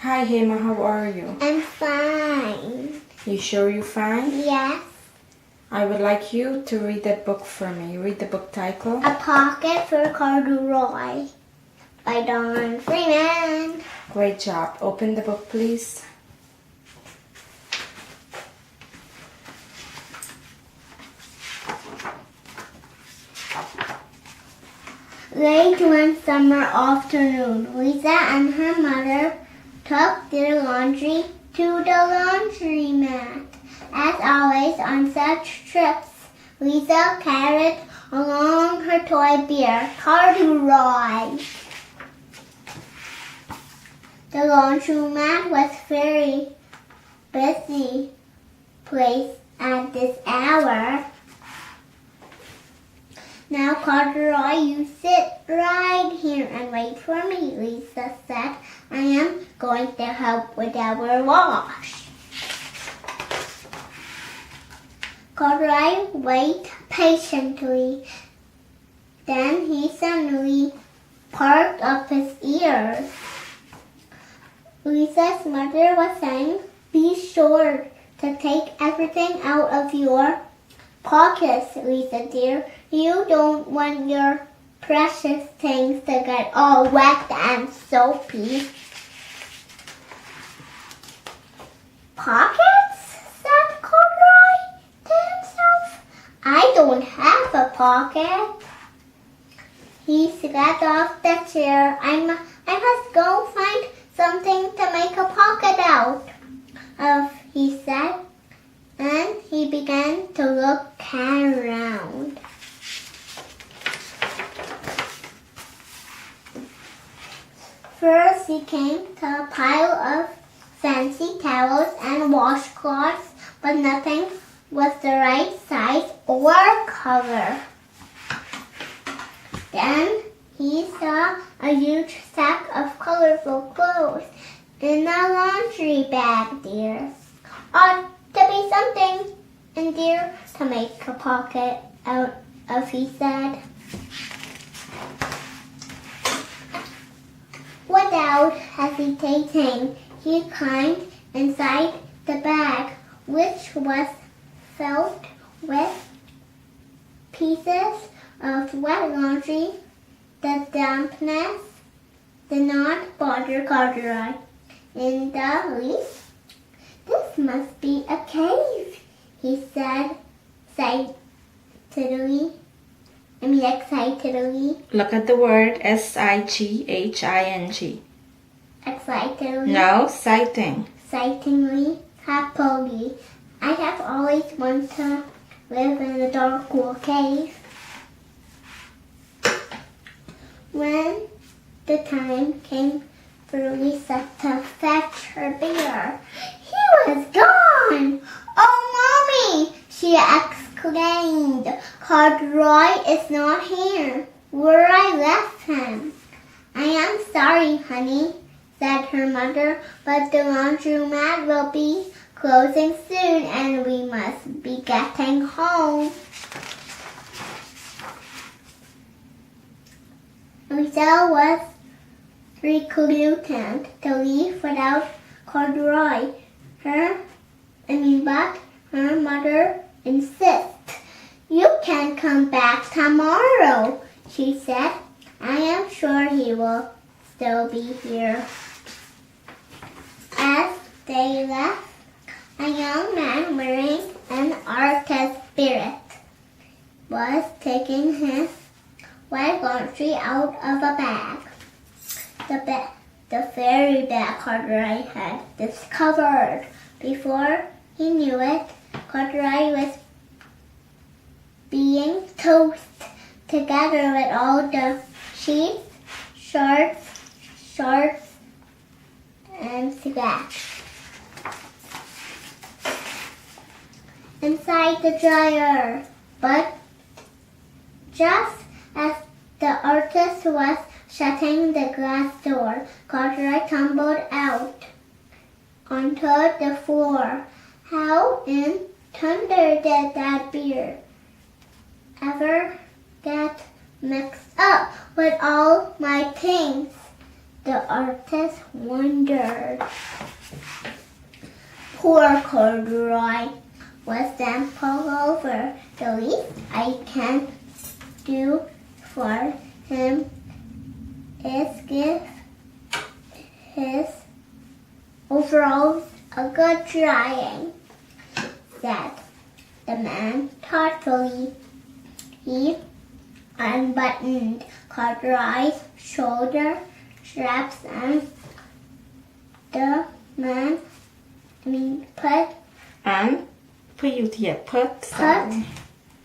Hi Haymaa, how are you? I'm fine. You sure you're fine? Yes. I would like you to read that book for me. Read the book title. A Pocket for Corduroy by Freeman. Great job. Open the book, please. Late one summer afternoon, Lisa and her mother took their laundry to the laundromat. As always on such trips, Lisa carried along her toy bear, Corduroy. The laundromat was very busy place at this hour. Now, Corduroy, you sit right here and wait for me, Lisa said. I am going to help with our wash. Corduroy waited patiently. Then he suddenly perked up his ears. Lisa's mother was saying, "Be sure to take everything out of your pockets, Lisa dear. You don't want your precious things to get all wet and soapy." "Pockets?" said Corduroy to himself. "I don't have a pocket." He got off the chair. I must go find something to make a pocket out of, he said. And he began to look around. First, he came to a pile of fancy towels and washcloths, but nothing was the right size or color. Then he saw a huge sack of colorful clothes in a laundry bag, dear. Ought to be something in there to make a pocket out of, he said. Without hesitating, he climbed inside the bag, which was filled with pieces of wet laundry. The dampness did not bother Corduroy in the least. "This must be a cave," he said excitedly. Look at the word S-I-G-H-I-N-G. Excitedly. No, sighting. Excitingly, happily. I have always wanted to live in a dark, cool cave. When the time came for Lisa to fetch her bear, he was gone. "Oh, Mommy!" she exclaimed. "Corduroy is not here where I left him." "I am sorry, honey," said her mother, "but the laundromat will be closing soon and we must be getting home." Lisa was reluctant to leave without Corduroy. But her mother insisted. "You can come back tomorrow," she said. "I am sure he will still be here." As they left, a young man wearing an artist spirit was taking his wet laundry out of a bag. The very bag Corduroy had discovered. Before he knew it, Corduroy was being tossed together with all the sheets, shorts, and scraps inside the dryer. But just as the artist was shutting the glass door, Corduroy tumbled out onto the floor. "How in thunder did that beer ever get mixed up with all my things?" The artist wondered. Poor Corduroy was then pulled over. The least I can do for him is give his overalls a good drying, said the man thoughtfully. He unbuttoned Corduroy's shoulder straps and the man put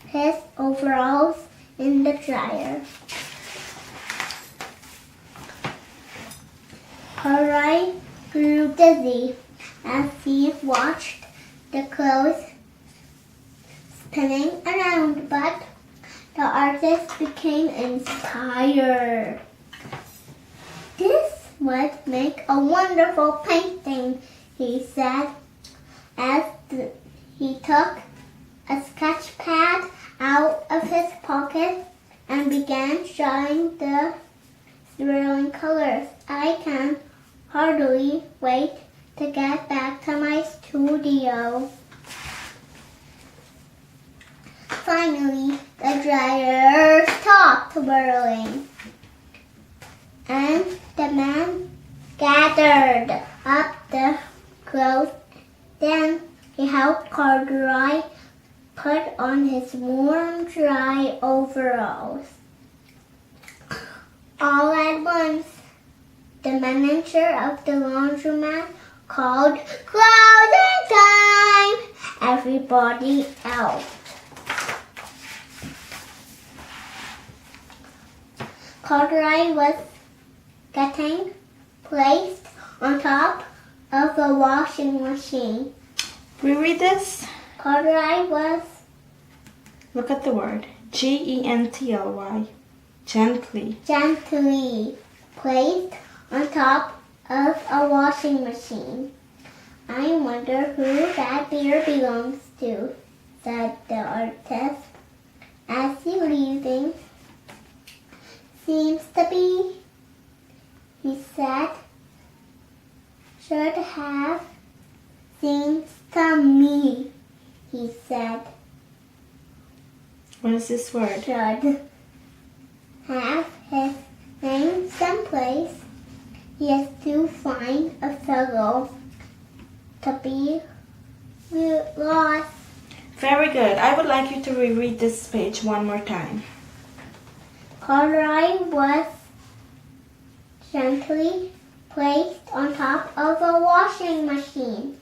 his overalls in the dryer. Corduroy grew dizzy as he watched the clothes spinning around, but the artist became inspired. This would make a wonderful painting, he said, as he took a sketch pad out of his pocket and began drawing the swirling colors. I can hardly wait to get back to my studio. Finally, the dryer stopped whirling, and the man gathered up the clothes. Then he helped Corduroy put on his warm, dry overalls. All at once, the manager of the laundromat called, "Closing time!" Everybody out. Corduroy was getting placed on top of a washing machine. Reread this. Corduroy was... Look at the word. Gently. Gently. Gently placed on top of a washing machine. I wonder who that beer belongs to, said the artist. As he leaving, seems to be, he said, should have, seems to me, he said. What is this word? Should have his name someplace. He has to find a fellow to be lost. Very good. I would like you to reread this page one more time. Corduroy was gently placed on top of a washing machine.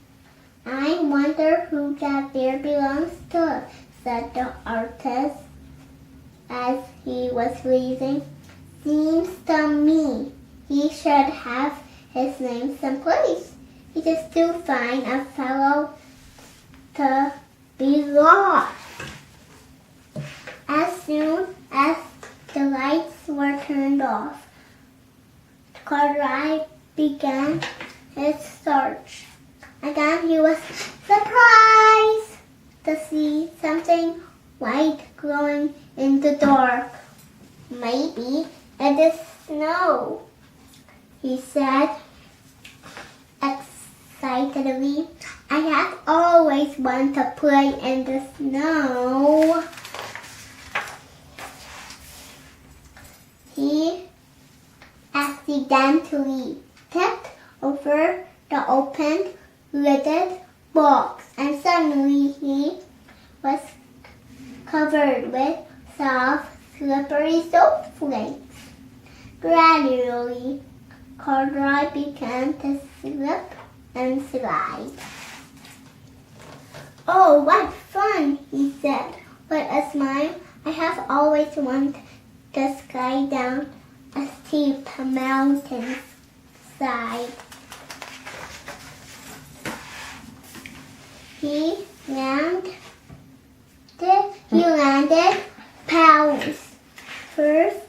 I wonder who that beer belongs to, said the artist as he was leaving. Seems to me he should have his name someplace. He just to find a fellow to be lost. As soon as the lights were turned off, Corduroy began his search. Again he was surprised to see something white glowing in the dark. Maybe it is snow, he said excitedly. I have always wanted to play in the snow. He accidentally tipped over the open lidded box, and suddenly he was covered with soft, slippery soap flakes. Gradually, Corduroy began to slip and slide. Oh, what fun, he said with a smile. I have always wanted to slide down a steep mountain side. He landed pounds first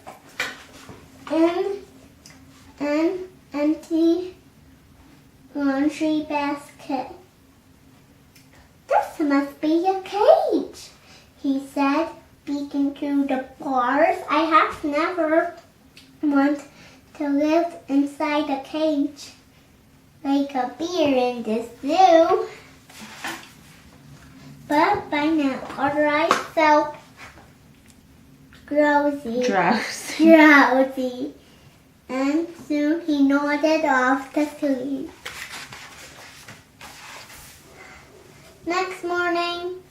in an empty laundry basket. This must be a cage, he said, peeking through the bars. I have never wanted to live inside a cage like a bear in the zoo. But by now, Corduroy felt drowsy, and soon he nodded off to sleep. Next morning,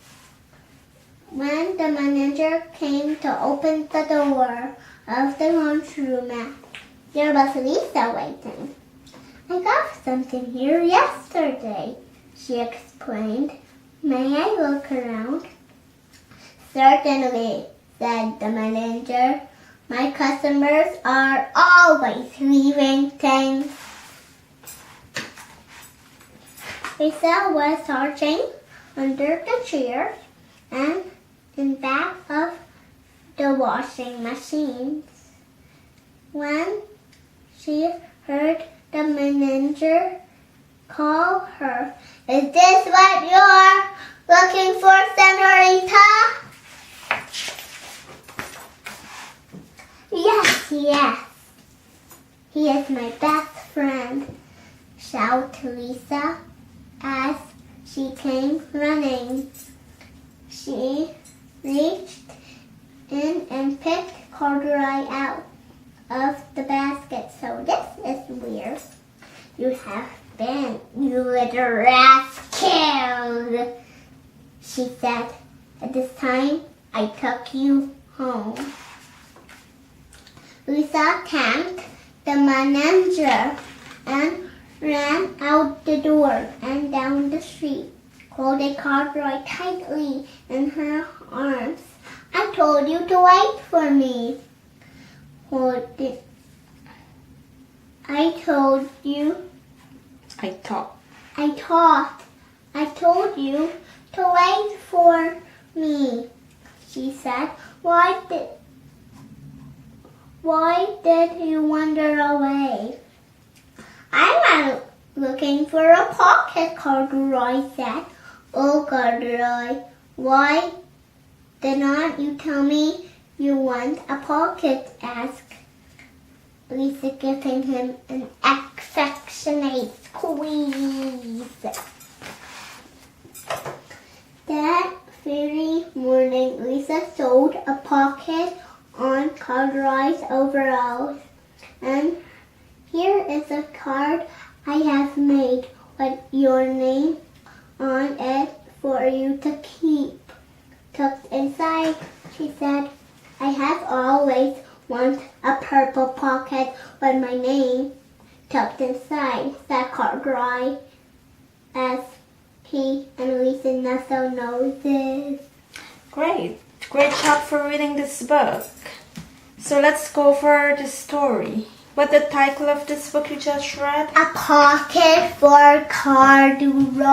when the manager came to open the door of the lunchroom, there was Lisa waiting. I got something here yesterday, she explained. May I look around? Certainly, said the manager. My customers are always leaving things. Lisa was searching under the chairs and in back of the washing machines when she heard the manager call her. Is this what you're looking for, Senorita? Yes. He is my best friend, shouted Lisa as she came running. She reached in and picked Corduroy out of the basket. So this is weird. You have been, you little rascal, she said. At this time, I took you home. Lisa thanked the manager and ran out the door and down the street, holding Corduroy tightly in her arms. I told you to wait for me. I told you to wait for me, she said. Why did you wander away? I went looking for a pocket, Corduroy said. Oh, Corduroy, why did not you tell me you want a pocket? Asked Lisa, giving him an affectionate squeeze. That very morning, Lisa sewed a pocket on Corduroy's overalls. And here is a card I have made with your name on it for you to keep. Tucked inside, she said, I have always wanted a purple pocket with my name tucked inside, said Corduroy, as he and Lisa nestled noses. Great job for reading this book. So let's go for the story. What's the title of this book you just read? A Pocket for Corduroy.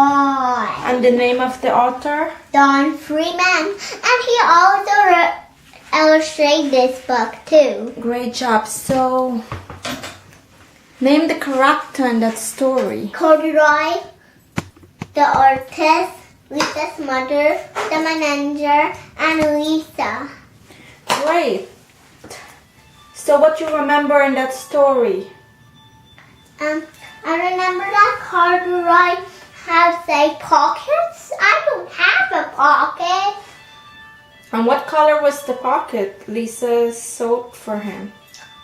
And the name of the author? Don Freeman. And he also illustrated this book too. Great job. So, name the character in that story. Corduroy, the artist, Lisa's mother, the manager, and Lisa. Great. So what you remember in that story? I remember that Corduroy has a pocket. I don't have a pocket. And what color was the pocket Lisa sewed for him?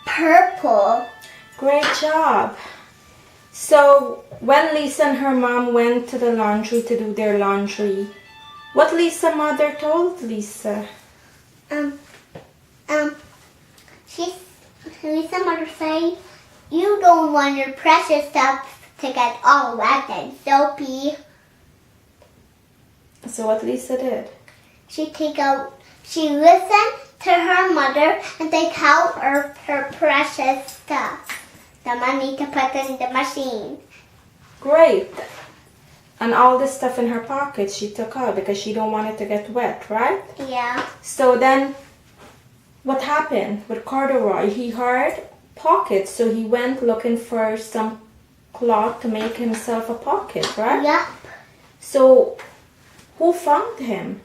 Purple. Great job. So when Lisa and her mom went to the laundry to do their laundry, what Lisa's mother told Lisa? Lisa's mother said, you don't want your precious stuff to get all wet and soapy. So what Lisa did? She listened to her mother and take out her precious stuff, the money to put in the machine. Great. And all this stuff in her pocket she took out because she don't want it to get wet, right? Yeah. So then what happened with Corduroy? He heard pockets, so he went looking for some cloth to make himself a pocket, right? Yep. So who found him?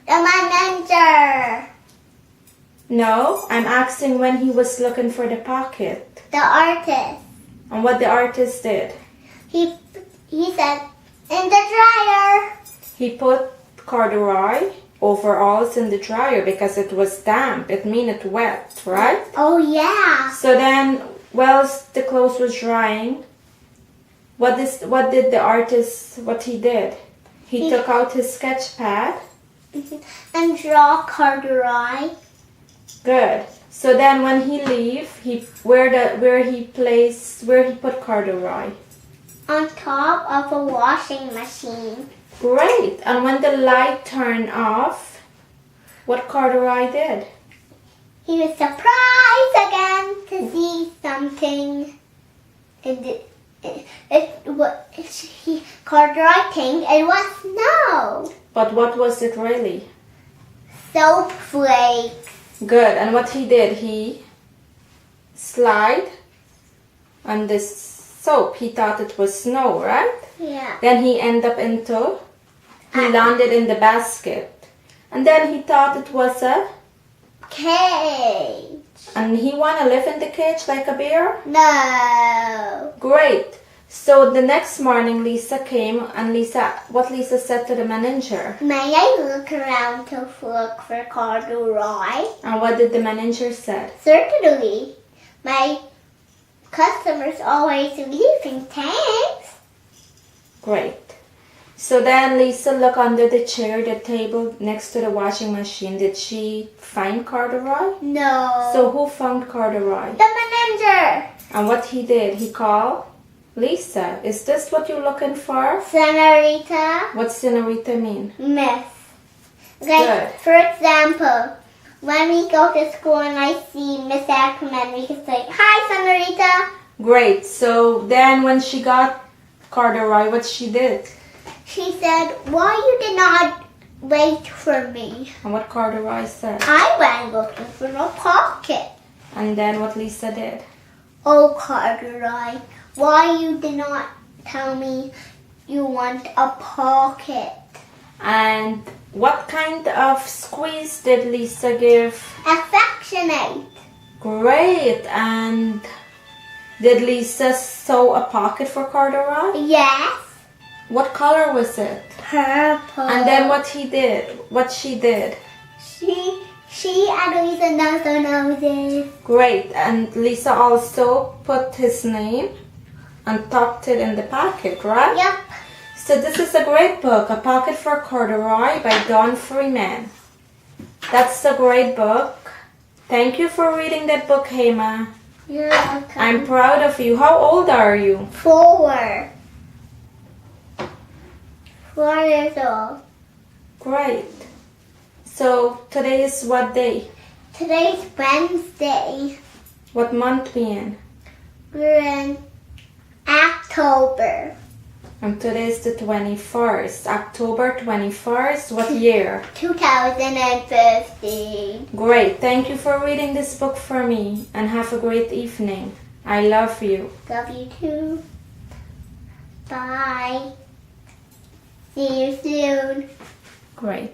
The manager. No, I'm asking when he was looking for the pocket. The artist. And what the artist did. He said, in the dryer. He put corduroy overalls in the dryer because it was damp. It mean it wet, right? Oh, yeah. So then, whilst the clothes was drying, what did the artist, what he did? He took out his sketch pad. And draw corduroy. Good. So then when he leave, where he put corduroy? On top of a washing machine. Great. And when the light turned off, what corduroy did? He was surprised again to see something. Corduroy think it was snow. But what was it really? Soap flakes. Good. And what he did, he slide on this soap. He thought it was snow, right? Yeah. Then he landed in the basket. And then he thought it was a cage. And he want to live in the cage like a bear? No. Great. So the next morning Lisa came and what Lisa said to the manager? May I look around to look for corduroy? And what did the manager say? Certainly. My customers always leaving thanks. Great. So then Lisa looked under the chair, the table next to the washing machine. Did she find corduroy? No. So who found corduroy? The manager. And what he did, he called Lisa. Is this what you're looking for? Senorita. What's senorita mean? Miss. Good. For example, when we go to school and I see Miss Ackerman, we can say, "Hi, Senorita." Great. So then when she got corduroy, what she did? She said, "Why you did not wait for me?" And what corduroy said? "I went looking for a pocket." And then what Lisa did? "Oh, corduroy, why you did not tell me you want a pocket?" And what kind of squeeze did Lisa give? Affectionate. Great. And did Lisa sew a pocket for corduroy? Yes. What color was it? Purple. And then what she did? She and Lisa also knows it. Great. And Lisa also put his name and tucked it in the pocket, right? Yep. So this is a great book, A Pocket for Corduroy by Freeman. That's a great book. Thank you for reading that book, Haymaa. You're welcome. I'm proud of you. How old are you? 4. 4 years old. Great. So today is what day? Today's Wednesday. What month we in? We're in October. And today is the 21st. October 21st. What year? 2015. Great. Thank you for reading this book for me. And have a great evening. I love you. Love you too. Bye. See you soon. Great.